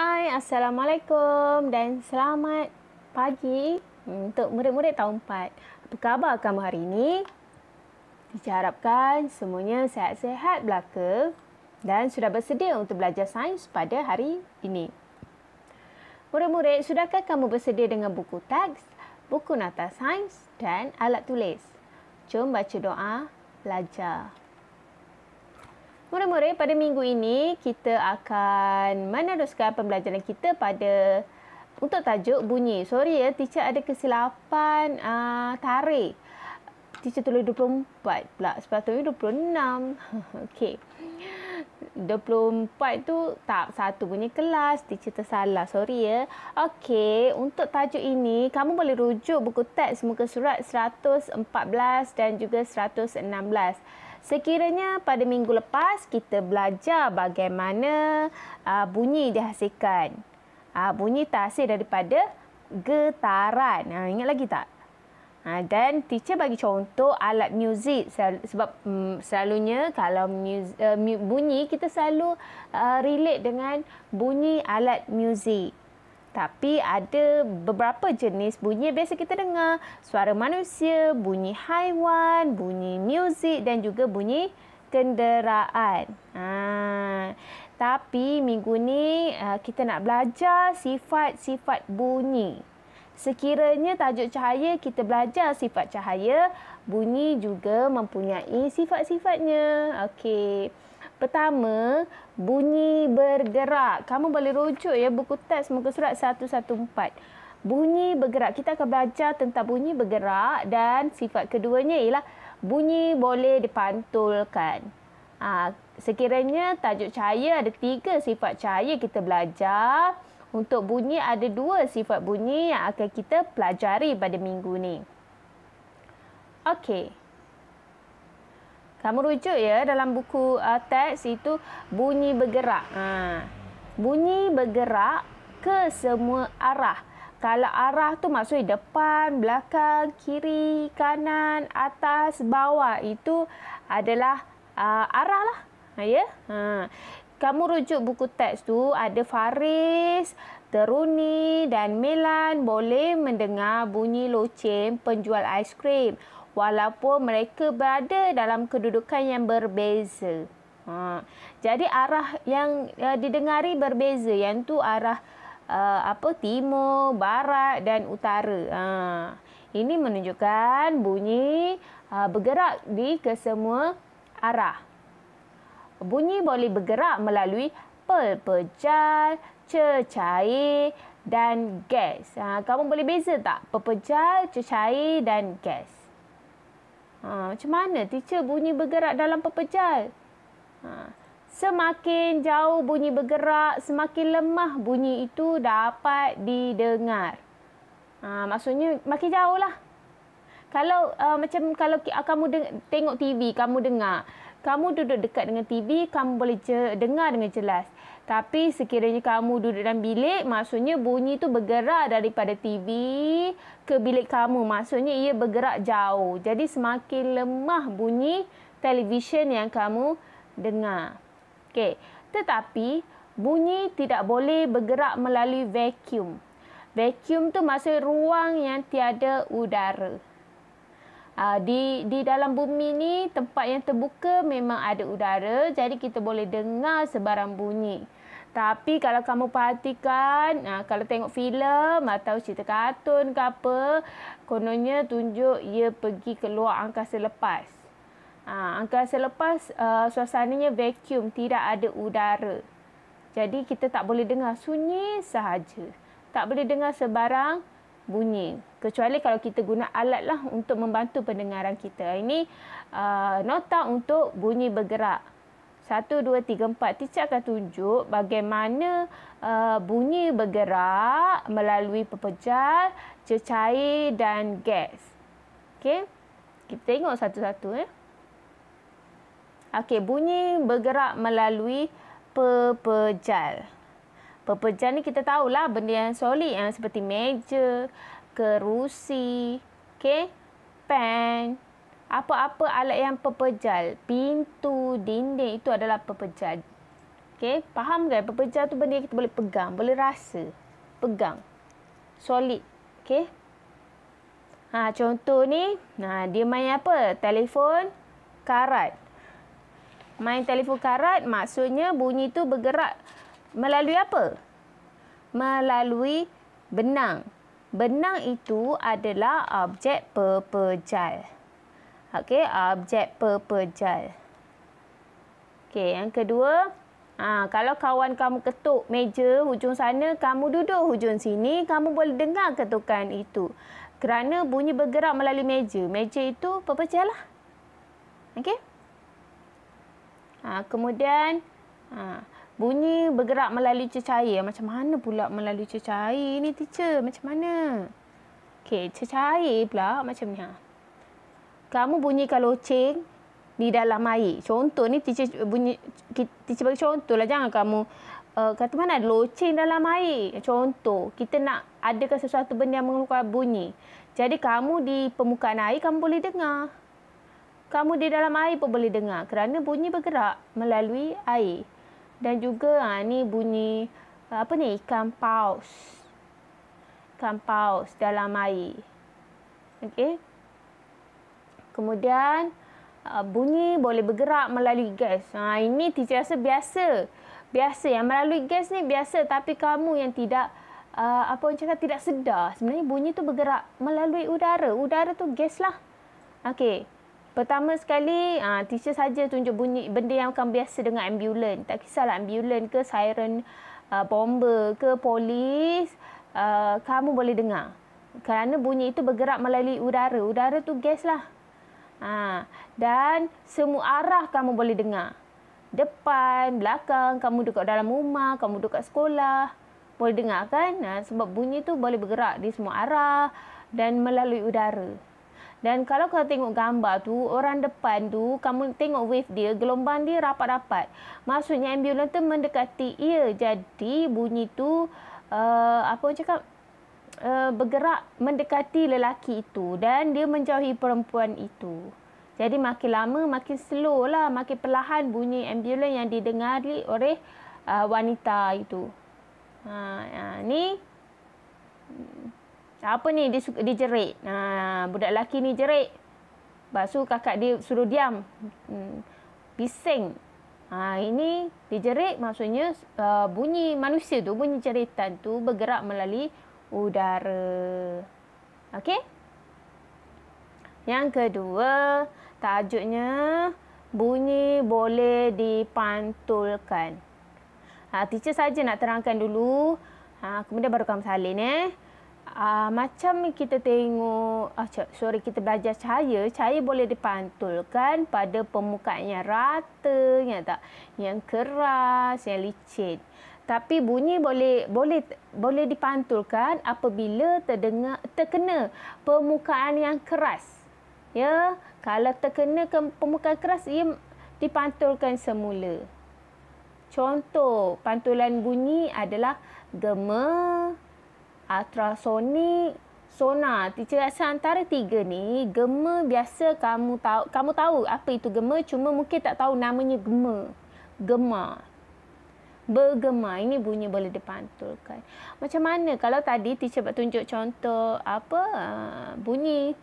Hai, Assalamualaikum dan selamat pagi untuk murid-murid tahun 4. Apa khabar kamu hari ini? Teacher harapkan semuanya sihat-sihat belaka dan sudah bersedia untuk belajar sains pada hari ini. Murid-murid, sudahkah kamu bersedia dengan buku teks, buku nota sains dan alat tulis? Jom baca doa, belajar. Murid-murid, pada minggu ini kita akan meneruskan pembelajaran kita untuk tajuk bunyi. Sorry ya, teacher ada kesilapan tarikh. Teacher tulis 24 pula, sepatutnya 26. Okey. 24 tu tahap 1 punya kelas, teacher tersalah. Sorry ya. Okey, untuk tajuk ini kamu boleh rujuk buku teks muka surat 114 dan juga 116. Sekiranya pada minggu lepas kita belajar bagaimana bunyi dihasilkan. Bunyi terhasil daripada getaran. Ingat lagi tak? Dan teacher bagi contoh alat muzik sebab selalunya kalau bunyi kita selalu relate dengan bunyi alat muzik. Tapi ada beberapa jenis bunyi biasa kita dengar. Suara manusia, bunyi haiwan, bunyi muzik dan juga bunyi kenderaan. Tapi minggu ni kita nak belajar sifat-sifat bunyi. Sekiranya tajuk cahaya, kita belajar sifat cahaya, bunyi juga mempunyai sifat-sifatnya. Okey. Pertama, bunyi bergerak. Kamu boleh rujuk ya buku teks muka surat 114. Bunyi bergerak. Kita akan belajar tentang bunyi bergerak dan sifat keduanya ialah bunyi boleh dipantulkan. Sekiranya tajuk cahaya ada 3 sifat cahaya kita belajar. Untuk bunyi ada 2 sifat bunyi yang akan kita pelajari pada minggu ni. Okey. Kamu rujuk ya dalam buku teks itu bunyi bergerak. Bunyi bergerak ke semua arah. Kalau arah tu maksudnya depan, belakang, kiri, kanan, atas, bawah. Itu adalah arah lah. Ya? Kamu rujuk buku teks tu ada Faris, Teruni dan Melan boleh mendengar bunyi loceng penjual aiskrim walaupun mereka berada dalam kedudukan yang berbeza. Jadi arah yang didengari berbeza, yang tu arah timur, barat dan utara. Ini menunjukkan bunyi bergerak di kesemua arah. Bunyi boleh bergerak melalui pepejal, cecair dan gas. Kamu boleh beza tak pepejal, cecair dan gas? Macam mana teacher bunyi bergerak dalam pepejal? Semakin jauh bunyi bergerak, semakin lemah bunyi itu dapat didengar. Maksudnya makin jauh lah. Kalau kalau kamu tengok TV, kamu dengar. Kamu duduk dekat dengan TV, kamu boleh dengar dengan jelas. Tapi sekiranya kamu duduk dalam bilik, maksudnya bunyi itu bergerak daripada TV ke bilik kamu. Maksudnya ia bergerak jauh. Jadi semakin lemah bunyi televisyen yang kamu dengar. Okey. Tetapi bunyi tidak boleh bergerak melalui vacuum. Vacuum tu maksudnya ruang yang tiada udara. Di dalam bumi ni, tempat yang terbuka memang ada udara, jadi kita boleh dengar sebarang bunyi. Tapi kalau kamu perhatikan, kalau tengok filem atau cerita kartun ke apa, kononnya tunjuk ia pergi keluar angkasa lepas. Angkasa lepas suasananya vacuum, tidak ada udara. Jadi kita tak boleh dengar, sunyi sahaja. Tak boleh dengar sebarang bunyi. Kecuali kalau kita guna alat lah untuk membantu pendengaran kita. Ini nota untuk bunyi bergerak. 1, 2, 3, 4. Teacher akan tunjuk bagaimana bunyi bergerak melalui pepejal, cecair dan gas. Okey. Kita tengok satu-satu. Okey, bunyi bergerak melalui pepejal. Pepejal ni kita tahulah benda yang solid yang seperti meja, kerusi, pen, apa-apa alat yang pepejal, pintu, dinding itu adalah pepejal. Okey, faham kan? Pepejal tu benda yang kita boleh pegang, boleh rasa. Pegang. Solid. Okey. Contoh ni, dia main apa? Telefon karat. Main telefon karat maksudnya bunyi tu bergerak melalui apa? Melalui benang. Benang itu adalah objek pepejal. Okey, objek pepejal. Okey, yang kedua, kalau kawan kamu ketuk meja hujung sana, kamu duduk hujung sini, kamu boleh dengar ketukan itu. Kerana bunyi bergerak melalui meja. Meja itu pepejal lah. Okey? Kemudian, bunyi bergerak melalui cecair. Macam mana pula melalui cecair ni, teacher? Macam mana? Okey, cecair pula macam ni. Kamu bunyikan loceng di dalam air. Contoh ni teacher bagi contoh lah. Jangan kamu kata mana ada loceng dalam air. Contoh, kita nak adakan sesuatu benda yang mengeluarkan bunyi. Jadi kamu di permukaan air, kamu boleh dengar. Kamu di dalam air pun boleh dengar. Kerana bunyi bergerak melalui air. Dan juga ni bunyi, ikan paus. Ikan paus dalam air. Okey. Kemudian, bunyi boleh bergerak melalui gas. Ini teacher rasa biasa. Biasa. Yang melalui gas ni biasa. Tapi kamu yang tidak, tidak sedar. Sebenarnya bunyi tu bergerak melalui udara. Udara tu gas lah. Okey. Pertama sekali, teacher saja tunjuk bunyi benda yang kamu biasa dengan ambulan. Tak kisahlah ambulan ke, siren, bomba ke, polis. Kamu boleh dengar. Kerana bunyi itu bergerak melalui udara. Udara tu gas lah. Dan semua arah kamu boleh dengar. Depan, belakang, kamu duduk dalam rumah, kamu duduk kat sekolah. Boleh dengar kan? Sebab bunyi tu boleh bergerak di semua arah dan melalui udara. Dan kalau kau tengok gambar tu, orang depan tu, kamu tengok wave dia, gelombang dia rapat-rapat. Maksudnya ambulans tu mendekati ia. Jadi bunyi tu, bergerak mendekati lelaki itu. Dan dia menjauhi perempuan itu. Jadi makin lama, makin slow lah. Makin perlahan bunyi ambulans yang didengari oleh wanita itu. Ni... Apa ni? Dia jerit. Budak lelaki ni jerit. Lepas tu kakak dia suruh diam. Bising. Ini dia jerit maksudnya bunyi manusia tu, bunyi jeritan tu bergerak melalui udara. Okey? Yang kedua, tajuknya bunyi boleh dipantulkan. Teacher saja nak terangkan dulu. Kemudian baru kamu salin. Macam kita tengok, kita belajar cahaya. Cahaya boleh dipantulkan pada permukaan yang rata, yang keras, yang licin. Tapi bunyi boleh dipantulkan apabila terkena permukaan yang keras. Ya, kalau terkena ke permukaan keras, ia dipantulkan semula. Contoh pantulan bunyi adalah gema, ultrasonik, sonar. Teacher rasa antara tiga ni, gema biasa kamu tahu apa itu gema, cuma mungkin tak tahu namanya gema. Gema. Bergema. Ini bunyi boleh dipantulkan. Macam mana kalau tadi teacher tunjuk contoh bunyi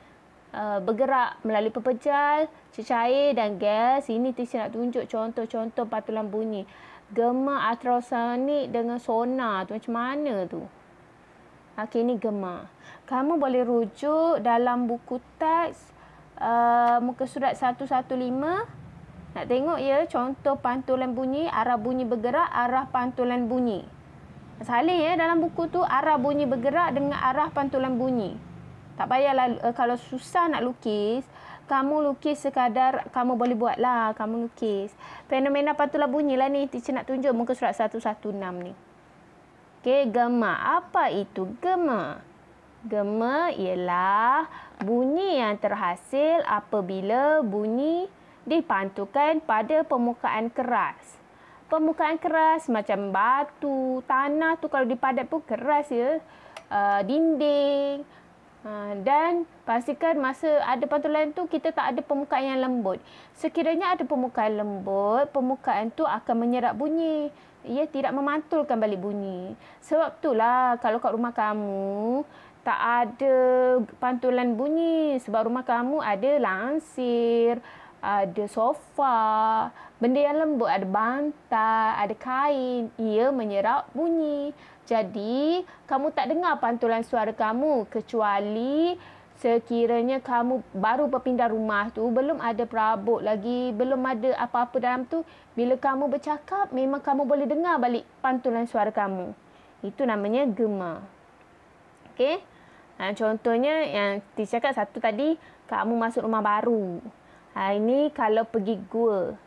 bergerak melalui pepejal, cecair dan gas. Ini teacher nak tunjuk contoh-contoh pantulan bunyi. Gema, ultrasonik dengan sonar tu macam mana tu? Okey, ini gema. Kamu boleh rujuk dalam buku teks muka surat 115. Nak tengok ya contoh pantulan bunyi, arah bunyi bergerak, arah pantulan bunyi. Salin ya dalam buku tu arah bunyi bergerak dengan arah pantulan bunyi. Tak payahlah kalau susah nak lukis, kamu lukis sekadar kamu boleh buatlah, kamu lukis. Fenomena pantulan bunyi lah ni teacher nak tunjuk muka surat 116 ni. Okey, gema. Apa itu gema? Gema ialah bunyi yang terhasil apabila bunyi dipantulkan pada permukaan keras. Permukaan keras macam batu, tanah tu kalau dipadat pun keras ya. Dinding. Dan pastikan masa ada pantulan tu kita tak ada permukaan yang lembut. Sekiranya ada permukaan lembut, permukaan tu akan menyerap bunyi. ia tidak memantulkan balik bunyi. Sebab itulah kalau kat rumah kamu tak ada pantulan bunyi. Sebab rumah kamu ada langsir, ada sofa, benda yang lembut, ada bantal, ada kain. Ia menyerap bunyi. Jadi, kamu tak dengar pantulan suara kamu kecuali sekiranya kamu baru berpindah rumah tu, belum ada perabot lagi, belum ada apa-apa dalam tu. Bila kamu bercakap, memang kamu boleh dengar balik pantulan suara kamu. Itu namanya gema. Okey? Contohnya yang teacher cakap satu tadi, kamu masuk rumah baru. Ini kalau pergi gua.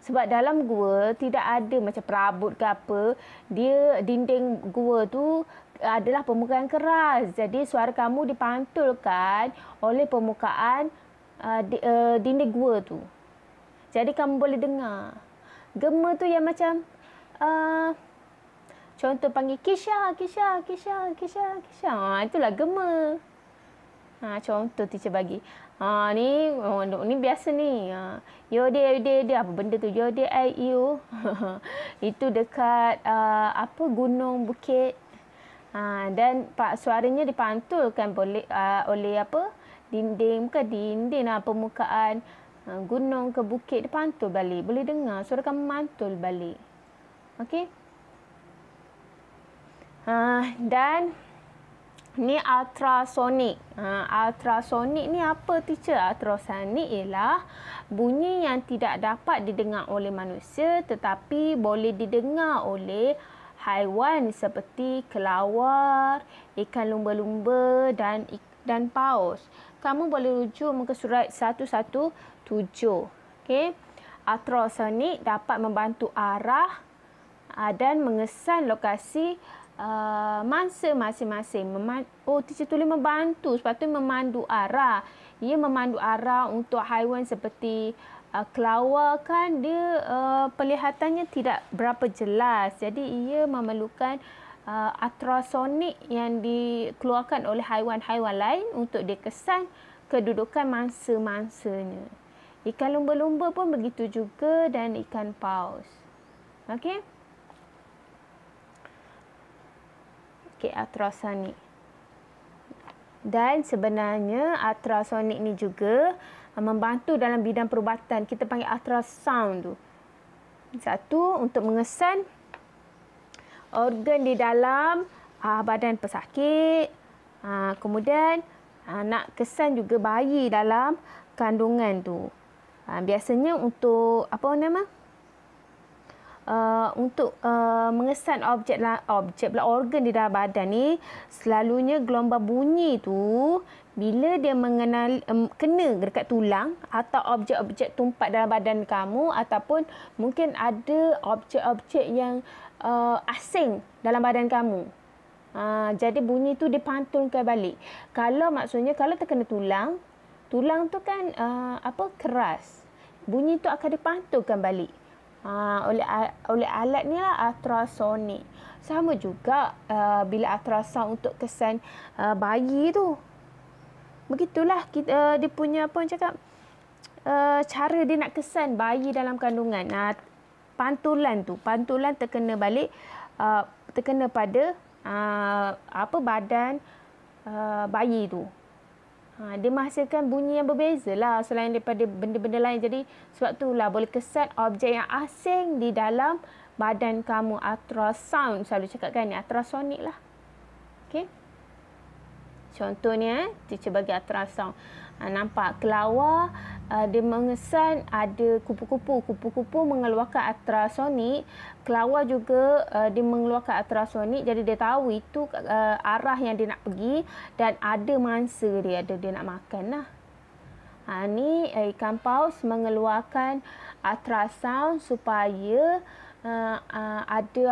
Sebab dalam gua tidak ada macam perabot ke apa. Dia dinding gua tu adalah permukaan keras. Jadi suara kamu dipantulkan oleh permukaan dinding gua tu. Jadi kamu boleh dengar. Gema tu yang macam contoh panggil Kisha, Kisha, Kisha, Kisha, Kisha. Itulah gema. Contoh teacher bagi. Ni biasa ni. Yode, apa benda tu? Yode, you. Itu dekat gunung bukit. Dan suaranya dipantulkan oleh apa? Dinding, bukan dinding lah, permukaan gunung ke bukit dipantul balik. Boleh dengar suara kamu mantul balik. Okey? Dan ni ultrasonik. Ultrasonik ni apa teacher? Ultrasonik ialah bunyi yang tidak dapat didengar oleh manusia tetapi boleh didengar oleh haiwan seperti kelawar, ikan lumba-lumba dan paus. Kamu boleh rujuk muka surat 117. Okey. Ultrasonik dapat membantu arah dan mengesan lokasi mangsa masing-masing. Teacher tulis membantu, sepatutnya memandu arah. Ia memandu arah untuk haiwan seperti kelawar kan dia penglihatannya tidak berapa jelas. Jadi ia memerlukan ultrasonik yang dikeluarkan oleh haiwan-haiwan lain untuk dikesan kedudukan mangsa-mangsanya. Ikan lumba-lumba pun begitu juga dan ikan paus. Okey? Ultrasonik. Dan sebenarnya ultrasonik ni juga membantu dalam bidang perubatan. Kita panggil ultrasound tu. Satu, untuk mengesan organ di dalam badan pesakit. Kemudian nak kesan juga bayi dalam kandungan tu. Biasanya untuk untuk mengesan organ di dalam badan ni, selalunya gelombang bunyi tu bila dia kena dekat tulang atau objek-objek tumpat dalam badan kamu ataupun mungkin ada objek-objek yang asing dalam badan kamu. Jadi bunyi tu dipantulkan balik. Maksudnya kalau terkena tulang tu kan keras. Bunyi tu akan dipantulkan balik. Oleh alat ni lah ultrasonik. Sama juga bila ultrasound untuk kesan bayi tu. Begitulah dia punya cara dia nak kesan bayi dalam kandungan. Pantulan terkena balik terkena pada badan bayi tu. Dia menghasilkan bunyi yang berbeza lah selain daripada benda-benda lain. Jadi sebab itulah boleh kesan objek yang asing di dalam badan kamu. Ultrasound selalu cakap kan ni, ultrasonik lah. Okey. Contohnya teacher bagi ultrasound. Nampak kelawar dia mengesan ada kupu-kupu mengeluarkan ultrasonik. Kelawar juga dia mengeluarkan ultrasonik, jadi dia tahu itu arah yang dia nak pergi dan ada mangsa dia nak makan lah. Ni ikan paus mengeluarkan ultrasound supaya ada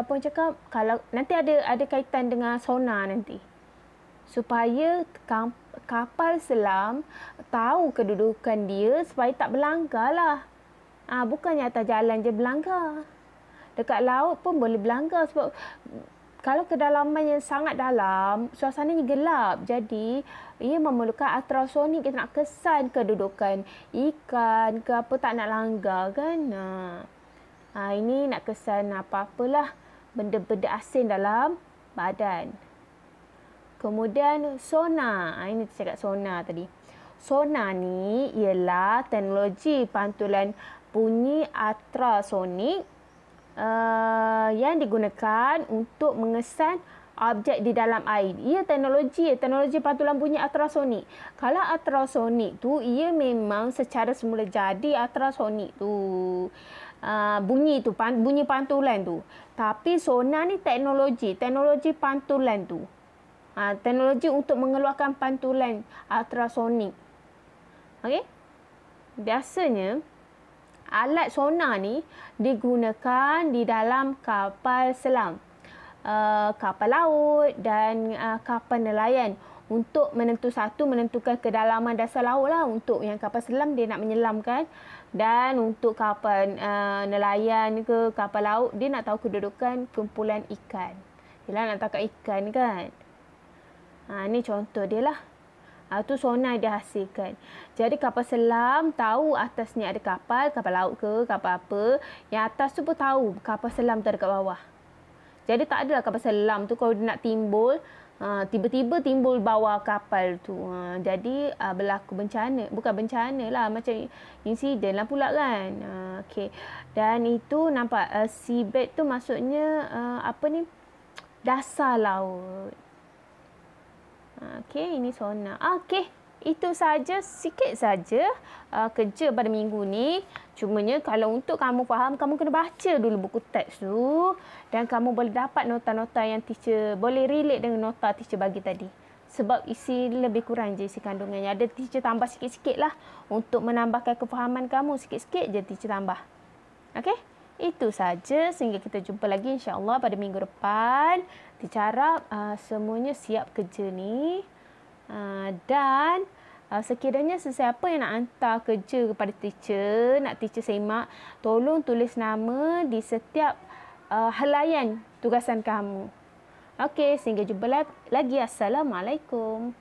kalau nanti ada kaitan dengan sonar nanti. Supaya kapal selam tahu kedudukan dia supaya tak berlanggar lah. Bukannya atas jalan je berlanggar. Dekat laut pun boleh berlanggar sebab kalau kedalaman yang sangat dalam, suasananya gelap. Jadi, ia memerlukan ultrasonik kita nak kesan kedudukan ikan ke apa tak nak langgar kan. Ini nak kesan apa-apalah. benda-benda asing dalam badan. Kemudian sonar. Ini saya cakap sonar tadi. Sonar ni ialah teknologi pantulan bunyi ultrasonik yang digunakan untuk mengesan objek di dalam air. Ia teknologi pantulan bunyi ultrasonik. Kalau ultrasonik tu, ia memang secara semula jadi ultrasonik tu. Bunyi pantulan tu. Tapi sonar ni teknologi pantulan tu. Teknologi untuk mengeluarkan pantulan ultrasonik. Okey? Biasanya alat sonar ni digunakan di dalam kapal selam, kapal laut dan kapal nelayan untuk menentukan kedalaman dasar laut lah. Untuk yang kapal selam dia nak menyelamkan, dan untuk kapal nelayan ke kapal laut dia nak tahu kedudukan kumpulan ikan. Yelah, nak tangkap ikan kan. Ni contoh dia lah. Tu sonar dia hasilkan. Jadi kapal selam tahu atas ni ada kapal laut ke, kapal apa. Yang atas tu pun tahu kapal selam tu ada kat bawah. Jadi tak adalah kapal selam tu kalau dia nak timbul, tiba-tiba timbul bawah kapal tu. Jadi berlaku bencana. Bukan bencana lah, macam insiden lah pula kan. Okay. Dan itu nampak seabed tu maksudnya dasar laut. Okey, ini sonar. Okey, itu saja, sikit saja kerja pada minggu ni. Cumanya kalau untuk kamu faham, kamu kena baca dulu buku teks tu. Dan kamu boleh dapat nota-nota yang teacher, boleh relate dengan nota teacher bagi tadi. Sebab isi lebih kurang je isi kandungannya. Ada teacher tambah sikit-sikit lah. Untuk menambahkan kefahaman kamu, sikit-sikit je teacher tambah. Okey? Itu saja, sehingga kita jumpa lagi insya-Allah pada minggu depan. Teacher harap semuanya siap kerja ni. Dan sekiranya sesiapa yang nak hantar kerja kepada teacher, nak teacher semak, tolong tulis nama di setiap helaian tugasan kamu. Okey, sehingga jumpa lagi. Assalamualaikum.